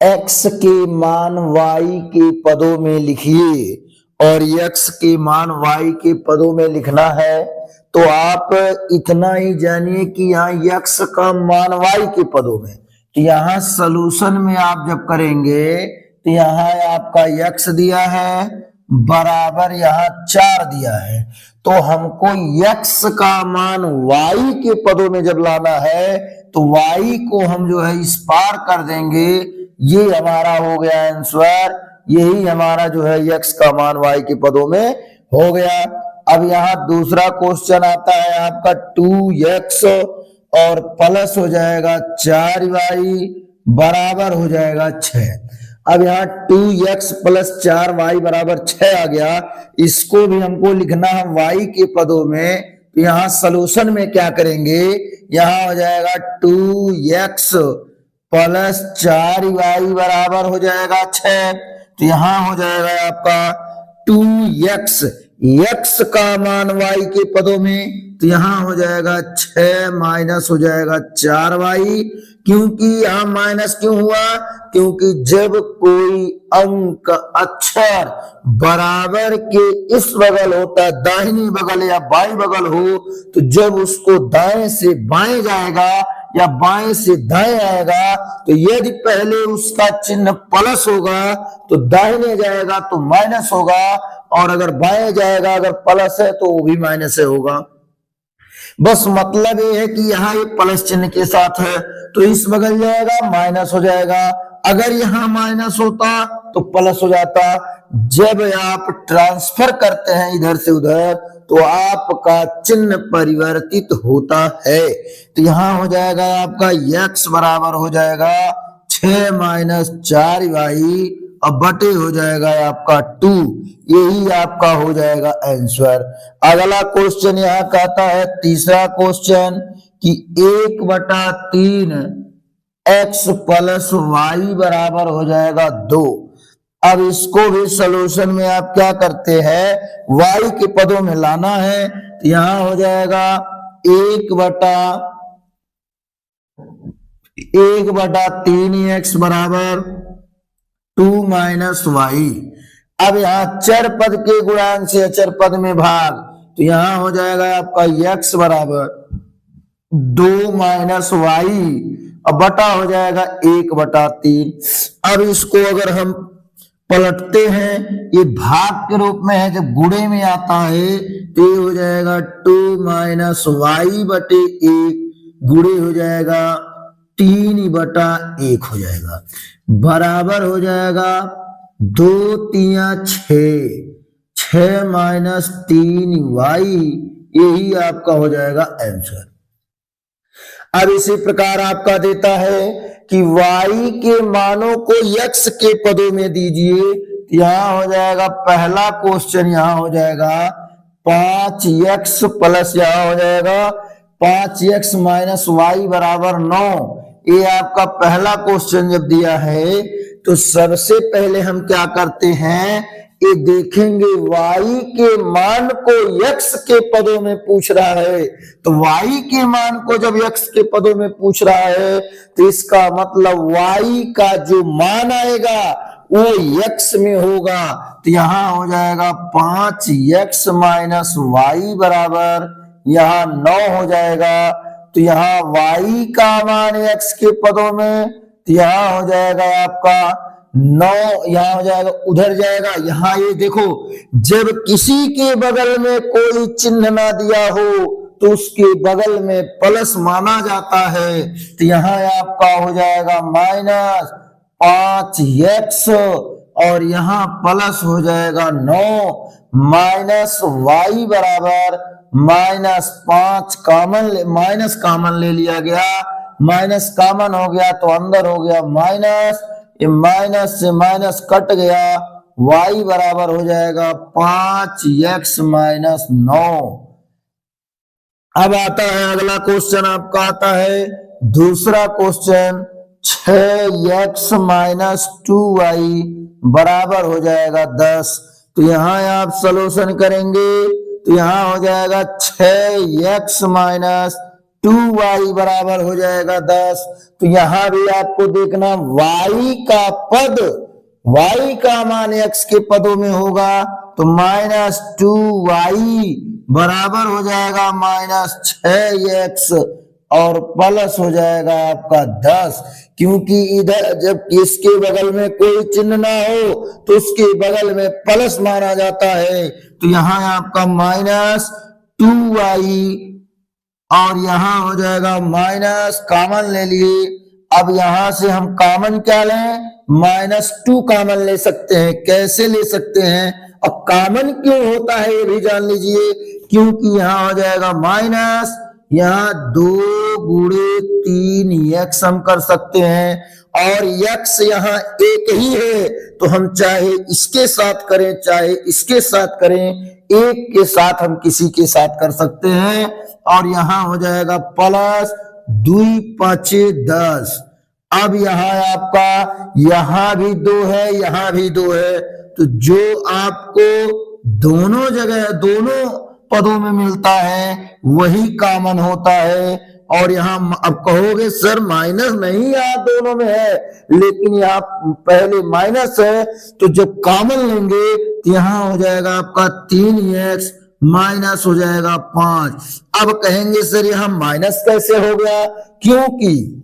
x के मान y के पदों में लिखिए और x के मान y के पदों में लिखना है तो आप इतना ही जानिए कि यहाँ x का मान y के पदों में, तो यहाँ सलूशन में आप जब करेंगे तो यहाँ आपका x दिया है बराबर यहाँ 4 दिया है, तो हमको x का मान y के पदों में जब लाना है तो y को हम जो है इस पार कर देंगे, ये हमारा हो गया आंसर। यही हमारा जो है x का मान y के पदों में हो गया। अब यहाँ दूसरा क्वेश्चन आता है आपका 2x और प्लस हो जाएगा 4y बराबर हो जाएगा 6। अब यहाँ 2x प्लस 4y बराबर 6 आ गया, इसको भी हमको लिखना है y के पदों में, तो यहाँ सलूशन में क्या करेंगे, यहाँ हो जाएगा 2x प्लस 4y बराबर हो जाएगा 6, तो यहाँ हो जाएगा आपका 2x x का मान y के पदों में, तो यहाँ हो जाएगा 6 माइनस हो जाएगा 4y। क्योंकि यहाँ माइनस क्यों हुआ, क्योंकि जब कोई अंक अक्षर बराबर के इस बगल होता है, दाहिनी बगल या बाईं बगल हो, तो जब उसको दाएं से बाएं जाएगा या बाएं से दाएं आएगा, तो यदि पहले उसका चिन्ह प्लस होगा तो दाहिने जाएगा तो माइनस होगा, और अगर बाएं जाएगा अगर प्लस है तो वो भी माइनस होगा। बस मतलब ये है कि यहाँ ये प्लस चिन्ह के साथ है तो इस बगल जाएगा माइनस हो जाएगा, अगर यहाँ माइनस होता तो प्लस हो जाता। जब आप ट्रांसफर करते हैं इधर से उधर तो आपका चिन्ह परिवर्तित होता है, तो यहाँ हो जाएगा आपका x बराबर हो जाएगा 6 माइनस 4y अब बटे हो जाएगा आपका 2, यही आपका हो जाएगा आंसर। अगला क्वेश्चन यहाँ कहता है तीसरा क्वेश्चन कि 1/3 x प्लस y बराबर हो जाएगा 2। अब इसको भी सॉल्यूशन में आप क्या करते हैं, y के पदों में लाना है, तो यहाँ हो जाएगा 1/3x बराबर 2 माइनस y। अब यहाँ चर पद के गुणांक से अचर पद में भाग, तो यहाँ हो जाएगा आपका x बराबर 2 माइनस y अब बटा हो जाएगा 1/3। अब इसको अगर हम पलटते हैं, ये भाग के रूप में है, जब गुणे में आता है तो ये हो जाएगा 2 माइनस y बटे 1 गुणे हो जाएगा 3/1 हो जाएगा बराबर हो जाएगा 2 3 6 माइनस 3y, यही आपका हो जाएगा आंसर। अब इसी प्रकार आपका देता है कि y के मानों को x के पदों में दीजिए, यहाँ हो जाएगा पहला क्वेश्चन, यहाँ हो जाएगा 5x प्लस यहाँ हो जाएगा 5x माइनस y बराबर 9। ये आपका पहला क्वेश्चन जब दिया है तो सबसे पहले हम क्या करते हैं, ये देखेंगे y के मान को x के पदों में पूछ रहा है, तो y के मान को जब x के पदों में पूछ रहा है तो इसका मतलब y का जो मान आएगा वो x में होगा, तो यहाँ हो जाएगा 5x माइनस y बराबर यहाँ 9 हो जाएगा, तो यहाँ y का मान x के पदों में, तो यहाँ हो जाएगा आपका 9, यहाँ हो जाएगा उधर जाएगा। यहाँ ये देखो, जब किसी के बगल में कोई चिन्ह ना दिया हो तो उसके बगल में प्लस माना जाता है, तो यहाँ आपका हो जाएगा माइनस 5x और यहाँ प्लस हो जाएगा 9 माइनस y बराबर -5 माइनस कॉमन ले लिया गया, माइनस कॉमन हो गया तो अंदर हो गया माइनस, ये माइनस से माइनस कट गया, y बराबर हो जाएगा 5x माइनस 9। अब आता है अगला क्वेश्चन, आपका आता है दूसरा क्वेश्चन 6x माइनस 2y बराबर हो जाएगा 10। तो यहाँ आप सॉल्यूशन करेंगे तो यहाँ हो जाएगा 6x माइनस 2y बराबर हो जाएगा 10। तो यहां भी आपको देखना y का पद, y का मान x के पदों में होगा तो -2y बराबर हो जाएगा -6x और प्लस हो जाएगा आपका 10, क्योंकि इधर जब इसके बगल में कोई चिन्ह ना हो तो उसके बगल में प्लस माना जाता है। तो यहाँ आपका -2y और यहाँ हो जाएगा माइनस, कॉमन ले लिए। अब यहां से हम कॉमन क्या लें, -2 कॉमन ले सकते हैं। कैसे ले सकते हैं, अब कॉमन क्यों होता है ये भी जान लीजिए, क्योंकि यहां हो जाएगा माइनस, यहाँ 2 गुणे 3x हम कर सकते हैं और x यहाँ एक ही है तो हम चाहे इसके साथ करें चाहे इसके साथ करें, एक के साथ हम किसी के साथ कर सकते हैं। और यहाँ हो जाएगा प्लस 2 5 10। अब यहाँ आपका यहाँ भी 2 है यहाँ भी 2 है, तो जो आपको दोनों जगह दोनों पदों में मिलता है वही कॉमन होता है। और यहाँ अब कहोगे सर माइनस नहीं यहाँ दोनों में है, लेकिन यहाँ पहले माइनस है तो जब कॉमन लेंगे तो यहाँ हो जाएगा आपका 3x माइनस हो जाएगा 5। अब कहेंगे सर यहाँ माइनस कैसे हो गया, क्योंकि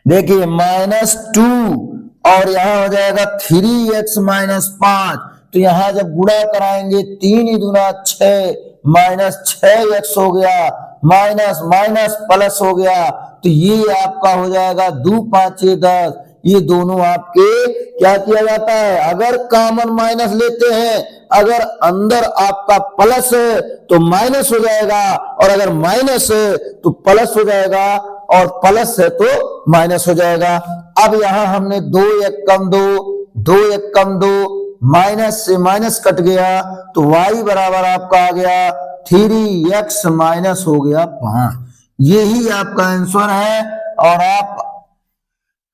देखिए -2 और यहाँ हो जाएगा 3x -5, तो यहाँ जब गुणा कराएंगे 3 दूना 6 -6x हो गया, माइनस माइनस प्लस हो गया, तो ये आपका हो जाएगा 2 5 10। ये दोनों आपके क्या किया जाता है, अगर कॉमन माइनस लेते हैं, अगर अंदर आपका प्लस है तो माइनस हो जाएगा और अगर माइनस है तो प्लस हो जाएगा और प्लस है तो माइनस हो जाएगा। अब यहां हमने 2 1 कम 2 2 1 कम 2, माइनस से माइनस कट गया तो y बराबर आपका आ गया 3x माइनस हो गया 5। यही आपका आंसर है और आप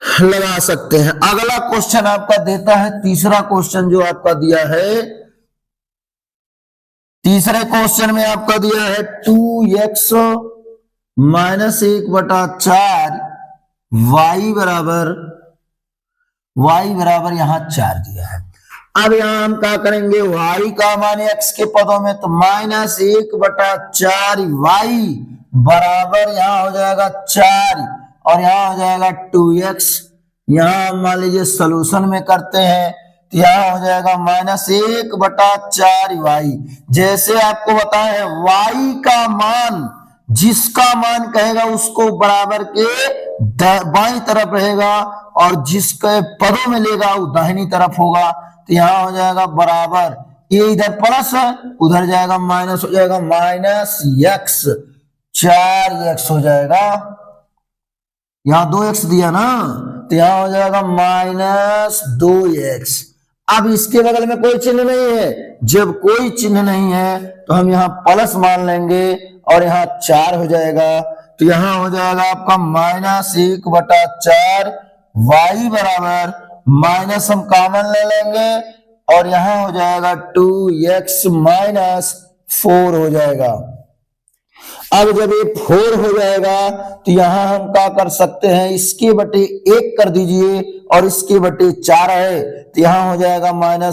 लगा सकते हैं। अगला क्वेश्चन आपका देता है, तीसरा क्वेश्चन जो आपका दिया है, तीसरे क्वेश्चन में आपका दिया है 2x -1/4 y बराबर यहां 4 दिया है। अब यहां हम क्या करेंगे, y का मान x के पदों में तो -1/4 y बराबर यहां हो जाएगा 4 और यहां हो जाएगा 2x। यहां मान लीजिए सॉल्यूशन में करते हैं तो यहां हो जाएगा -1/4 y। जैसे आपको बताया है y का मान, जिसका मान कहेगा उसको बराबर के बाईं तरफ रहेगा और जिसके पदों में लेगा वो दाहिनी तरफ होगा। तो यहां हो जाएगा बराबर, ये इधर प्लस है उधर जाएगा माइनस, हो जाएगा -x 4x हो जाएगा। यहां 2x दिया ना तो यहां हो जाएगा -2x। अब इसके बगल में कोई चिन्ह नहीं है, जब कोई चिन्ह नहीं है तो हम यहाँ प्लस मान लेंगे और यहाँ 4 हो जाएगा। तो यहाँ हो जाएगा आपका -1/4 y बराबर माइनस हम कॉमन ले लेंगे और यहाँ हो जाएगा 2x -4 हो जाएगा। अब जब ये 4 हो जाएगा तो यहां हम क्या कर सकते हैं, इसके बटे 1 कर दीजिए और इसके बटे 4 है तो यहां हो जाएगा -1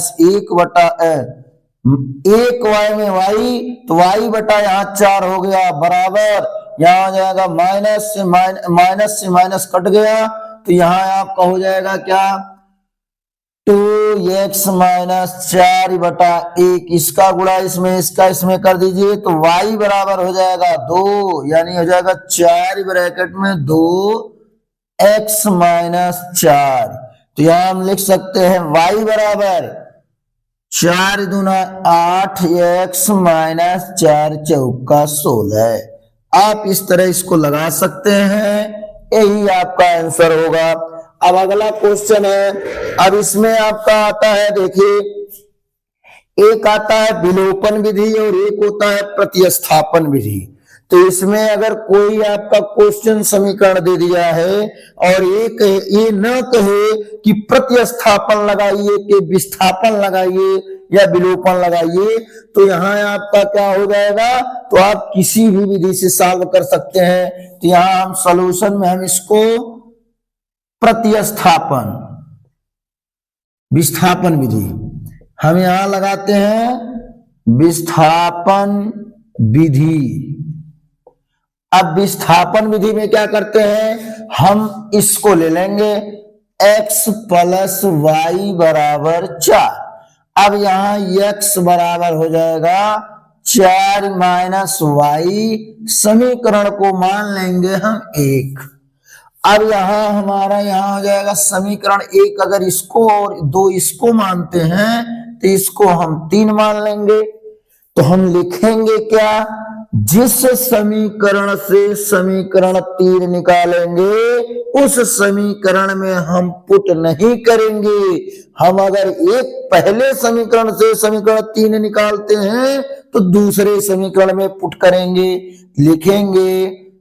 y में y तो y बटा यहाँ 4 हो गया बराबर, यहां हो जाएगा माइनस से माइनस कट गया तो यहां आपका हो जाएगा क्या 2x -4/1, इसका गुणा इसमें इसका इसमें कर दीजिए तो y बराबर हो जाएगा 2, यानी हो जाएगा 4 ब्रैकेट में 2x -4। तो यहां हम लिख सकते हैं y बराबर 4 दूना 8x -4 चौका 16। आप इस तरह इसको लगा सकते हैं, यही आपका आंसर होगा। अब अगला क्वेश्चन है, अब इसमें आपका आता है, देखिए एक आता है विलोपन विधि और एक होता है प्रतिस्थापन विधि। तो इसमें अगर कोई आपका क्वेश्चन समीकरण दे दिया है और ये न कहे कि प्रतिस्थापन लगाइए कि विस्थापन लगाइए, या विलोपन लगाइए, तो यहाँ आपका क्या हो जाएगा, तो आप किसी भी विधि से सॉल्व कर सकते हैं। तो यहाँ हम सॉल्यूशन में हम इसको प्रतिस्थापन विस्थापन विधि हम यहां लगाते हैं, विस्थापन विधि। अब विस्थापन विधि में क्या करते हैं, हम इसको ले लेंगे x प्लस वाई बराबर 4। अब यहां x बराबर हो जाएगा 4 माइनस वाई, समीकरण को मान लेंगे हम 1। अब यहां हमारा यहां हो जाएगा समीकरण 1, अगर इसको और 2 इसको मानते हैं तो इसको हम 3 मान लेंगे। तो हम लिखेंगे क्या, जिस समीकरण से समीकरण 3 निकालेंगे उस समीकरण में हम पुट नहीं करेंगे। हम अगर एक पहले समीकरण से समीकरण 3 निकालते हैं तो दूसरे समीकरण में पुट करेंगे। लिखेंगे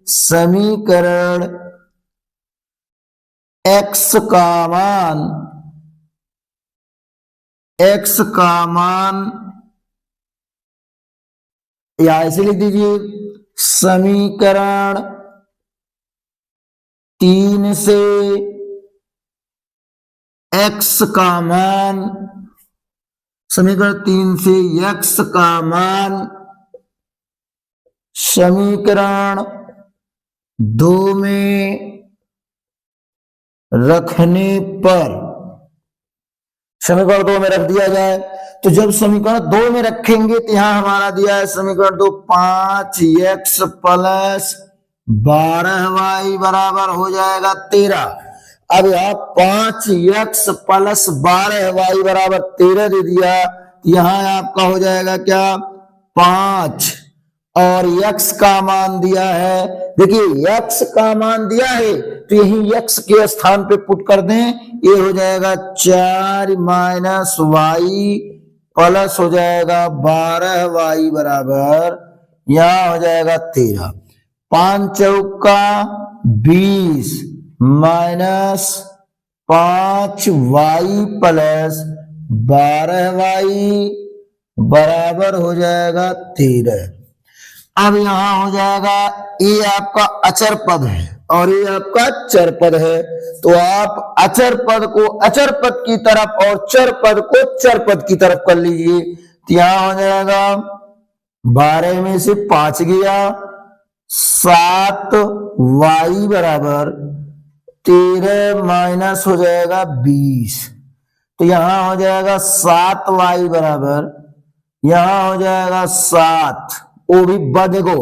समीकरण x का मान या ऐसे लिख दीजिए, समीकरण 3 से x का मान, समीकरण 3 से x का मान समीकरण 2 में रखने पर, समीकरण 2 में रख दिया जाए। तो जब समीकरण 2 में रखेंगे तो यहां हमारा दिया है समीकरण 2 5x प्लस 12y बराबर हो जाएगा 13। अब यहां 5x प्लस 12y बराबर 13 दे दिया, यहां आपका हो जाएगा क्या 5 और x का मान दिया है। देखिए x का मान दिया है तो यही x के स्थान पे पुट कर दें, ये हो जाएगा 4 माइनस वाई प्लस हो जाएगा 12y बराबर, यहां हो जाएगा 13। 5 चौका 20 माइनस 5y प्लस 12y बराबर हो जाएगा 13। अब यहां हो जाएगा, ये आपका अचर पद है और ये आपका चर पद है, तो आप अचर पद को अचर पद की तरफ और चर पद को चर पद की तरफ कर लीजिए। तो यहां हो जाएगा 12 में से 5 गया 7 वाई बराबर 13 माइनस हो जाएगा 20। तो यहां हो जाएगा 7 वाई बराबर, यहां हो जाएगा 7, वो भी देखो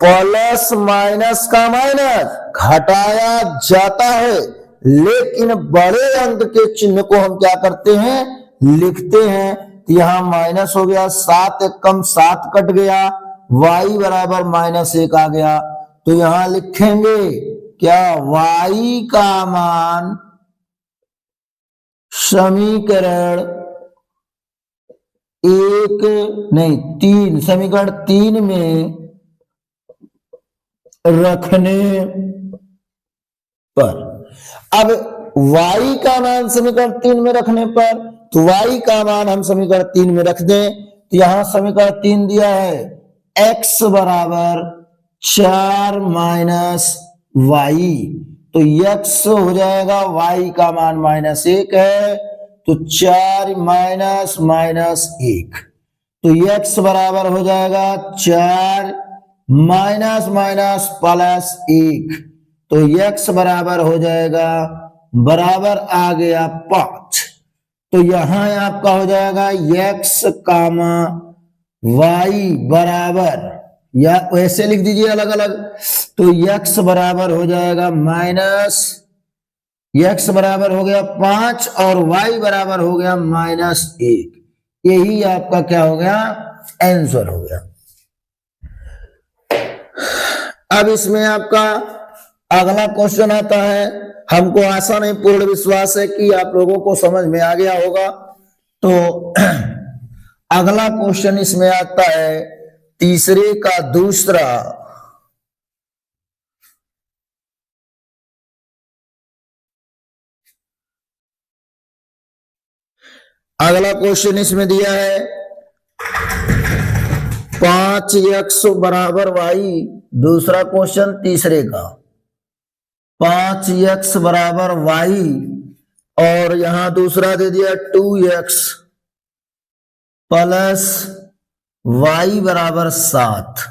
प्लस माइनस का माइनस घटाया जाता है, लेकिन बड़े अंक के चिन्ह को हम क्या करते हैं, लिखते हैं। तो यहां माइनस हो गया, 7 एक कम 7 कट गया, y बराबर -1 आ गया। तो यहां लिखेंगे क्या, y का मान समीकरण 3 में रखने पर। अब y का मान समीकरण 3 में रखने पर, तो y का मान हम समीकरण 3 में रख दें। तो यहां समीकरण 3 दिया है x बराबर 4 माइनस वाई, तो x हो जाएगा, y का मान -1 है, तो 4 माइनस -1, तो x बराबर हो जाएगा 4 माइनस माइनस प्लस 1, तो x बराबर हो जाएगा, बराबर आ गया 5। तो यहां आपका हो जाएगा x कामा y बराबर, या वैसे लिख दीजिए अलग अलग, तो x बराबर हो जाएगा x बराबर हो गया 5 और y बराबर हो गया -1। यही आपका क्या हो गया, आंसर हो गया। अब इसमें आपका अगला क्वेश्चन आता है, हमको आशा नहीं पूर्ण विश्वास है कि आप लोगों को समझ में आ गया होगा। तो अगला क्वेश्चन इसमें आता है तीसरे का दूसरा, अगला क्वेश्चन इसमें दिया है 5x बराबर y। दूसरा क्वेश्चन तीसरे का 5x बराबर y और यहां दूसरा दे दिया 2x प्लस y बराबर 7।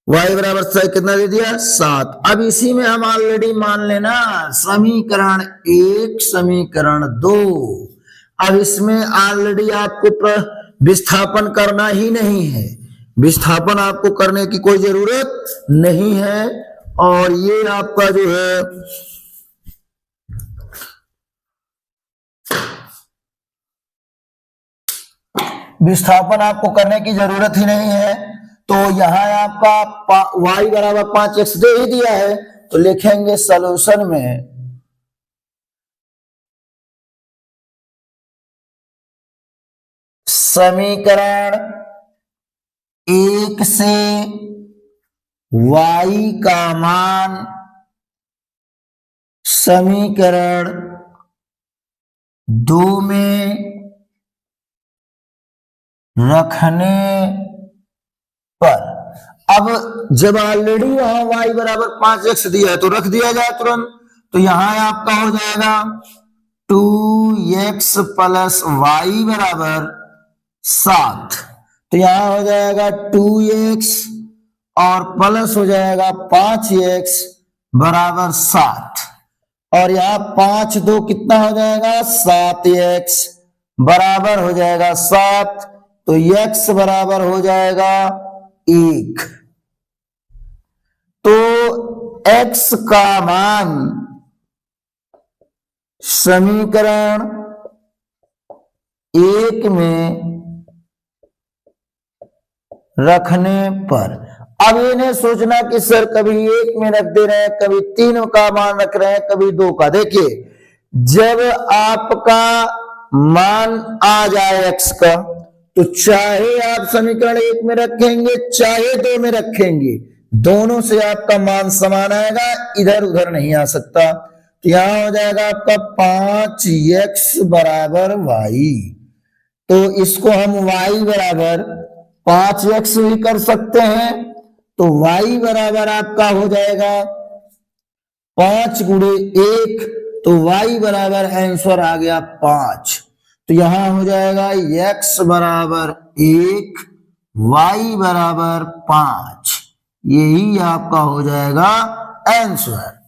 y बराबर 7 कितना दे दिया 7। अब इसी में हम ऑलरेडी मान लेना समीकरण 1 समीकरण 2। अब इसमें ऑलरेडी आपको विस्थापन करना ही नहीं है, विस्थापन आपको करने की कोई जरूरत नहीं है। और ये आपका जो है विस्थापन आपको करने की जरूरत ही नहीं है। तो यहां आपका y बराबर 5x दे ही दिया है, तो लिखेंगे सॉल्यूशन में समीकरण 1 से y का मान समीकरण 2 में रखने पर। अब जब ऑलरेडी वहां y बराबर 5x दिया है तो रख दिया जाए तुरंत। तो यहां आपका हो जाएगा 2x प्लस y बराबर 7। तो यहां हो जाएगा 2x और प्लस हो जाएगा 5x बराबर 7। और यहां 5 2 कितना हो जाएगा 7x बराबर हो जाएगा 7। तो x बराबर हो जाएगा 1। तो x का मान समीकरण 1 में रखने पर। अब ये नहीं सोचना कि सर कभी 1 में रख दे रहे हैं, कभी 3 का मान रख रहे हैं, कभी 2 का। देखिए जब आपका मान आ जाए x का, तो चाहे आप समीकरण 1 में रखेंगे चाहे 2 में रखेंगे, दोनों से आपका मान समान आएगा, इधर उधर नहीं आ सकता। तो यहां हो जाएगा आपका 5x बराबर y। तो इसको हम y बराबर 5x भी कर सकते हैं। तो y बराबर आपका हो जाएगा 5 गुणे 1। तो y बराबर आंसर आ गया 5। तो यहां हो जाएगा x बराबर 1 y बराबर 5। यही आपका हो जाएगा आंसर।